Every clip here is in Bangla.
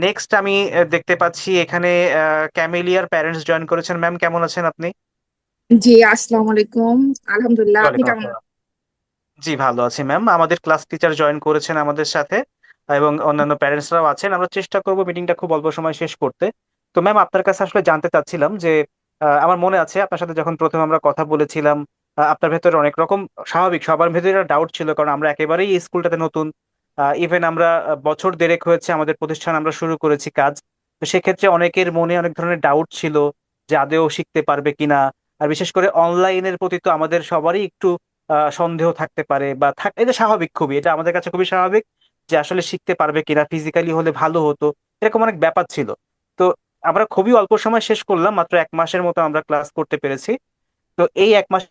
নেক্সট আমি দেখতে পাচ্ছি এখানে ক্যামেলিয়ার প্যারেন্টস জয়েন করেছেন। ম্যাম, কেমন আছেন আপনি? জি, আসসালামু আলাইকুম। আলহামদুলিল্লাহ, আপনি ওয়ালাইকুম কেমন আসসালাম। আছেন? জি, ভালো আছি ম্যাম। আমাদের ক্লাস টিচার জয়েন করেছেন আমাদের সাথে, এবং অন্যান্য প্যারেন্টসরাও আছেন। আমরা চেষ্টা করব মিটিংটা খুব অল্প সময় শেষ করতে। তো ম্যাম, আপনার কাছে আসলে জানতে চাচ্ছিলাম যে আমার মনে আছে আপনার সাথে যখন প্রথম আমরা কথা বলেছিলাম, আপনার ভেতরে অনেক রকম, স্বাভাবিক সবার ভেতরে ডাউট ছিল, কারণ আমরা একেবারেই এই স্কুলটাতে নতুন। ইভেন আমরা বছর দেড়েক হয়েছে আমাদের প্রতিষ্ঠান আমরা শুরু করেছি কাজ। তো সেক্ষেত্রে অনেকের মনে অনেক ধরনের ডাউট ছিল যে আদেও শিখতে পারবে কিনা। আর বিশেষ করে অনলাইনের প্রতি তো আমাদের সবারই একটু সন্দেহ থাকতে পারে বা এটা স্বাভাবিক, খুবই, এটা আমাদের কাছে খুবই স্বাভাবিক যে আসলে শিখতে পারবে কিনা, ফিজিক্যালি হলে ভালো হতো, এরকম অনেক ব্যাপার ছিল। তো আমরা খুবই অল্প সময় শেষ করলাম, মাত্র 1 মাসের মতো আমরা ক্লাস করতে পেরেছি। তো এই 1 মাস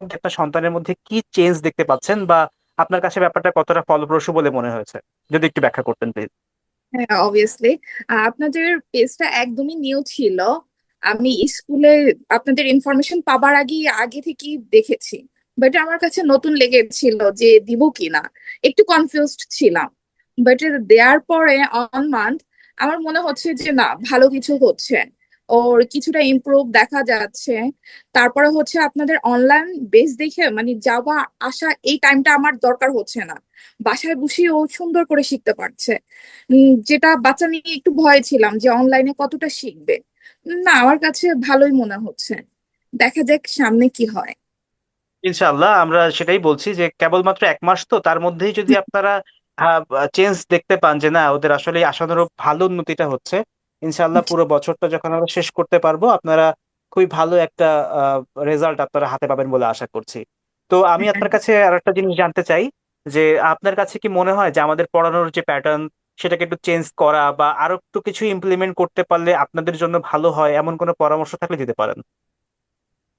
একটা সন্তানের মধ্যে কি চেঞ্জ দেখতে পাচ্ছেন, বা আপনার কাছে ব্যাপারটা কতটা ফলপ্রসূ বলে মনে হয়েছে, যদি একটু ব্যাখ্যা করতেন প্লিজ। হ্যাঁ, অবভিয়াসলি। আপনাদের পেজটা একদমই নিউ ছিল। আমি স্কুলে আপনাদের ইনফরমেশন পাবার আগে আগে থেকেই দেখেছি, বাট আমার কাছে নতুন লেগেছিল যে দিব কিনা। একটু কনফিউজড ছিলাম, বাট দেওয়ার পরে অন মান্থ আমার মনে হচ্ছে যে না, ভালো কিছু হচ্ছে, ওর কিছুটা ইমপ্রুভ দেখা যাচ্ছে। তারপরে হচ্ছে আপনাদের অনলাইন বেস দেখে মানে যাওয়া আসা এই টাইমটা আমার দরকার হচ্ছে না। বাসায় বসে ও সুন্দর করে শিখতে পারছে। যেটা বাচ্চা নিয়ে একটু ভয় ছিলাম যে অনলাইনে কতটা শিখবে। না, আমার কাছে ভালোই মনে হচ্ছে। দেখা যাক সামনে কি হয়। ইনশাআল্লাহ, আমরা সেটাই বলছি যে কেবলমাত্র 1 মাস, তো তার মধ্যেই যদি আপনারা চেঞ্জ দেখতে পান যে না ওদের আসলে আশানুরূপ ভালো উন্নতিটা হচ্ছে, ইনশাআল্লাহ পুরো বছরটা যখন আমরা শেষ করতে পারবো, আপনারা খুবই ভালো একটা রেজাল্ট আপনারা হাতে পাবেন বলে আশা করছি। তো আমি আপনার কাছে আর একটা জিনিস জানতে চাই, যে আপনার কাছে কি মনে হয় যে আমাদের পড়ানোর যে প্যাটার্ন, সেটাকে একটু চেঞ্জ করা বা আরো একটু কিছু ইমপ্লিমেন্ট করতে পারলে আপনাদের জন্য ভালো হয়, এমন কোনো পরামর্শ থাকলে দিতে পারেন।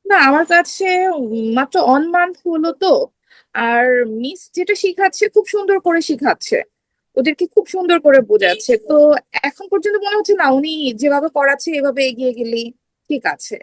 না, আমার কাছে মাত্র অন মান্থ হলো তো। আর মিস যেটা শিখাচ্ছে খুব সুন্দর করে শিখাচ্ছে, ওদেরকে খুব সুন্দর করে বোঝাচ্ছে তো। এখন পর্যন্ত মনে হচ্ছে না, উনি যেভাবে করাচ্ছে এভাবে এগিয়ে গেলেই ঠিক আছে।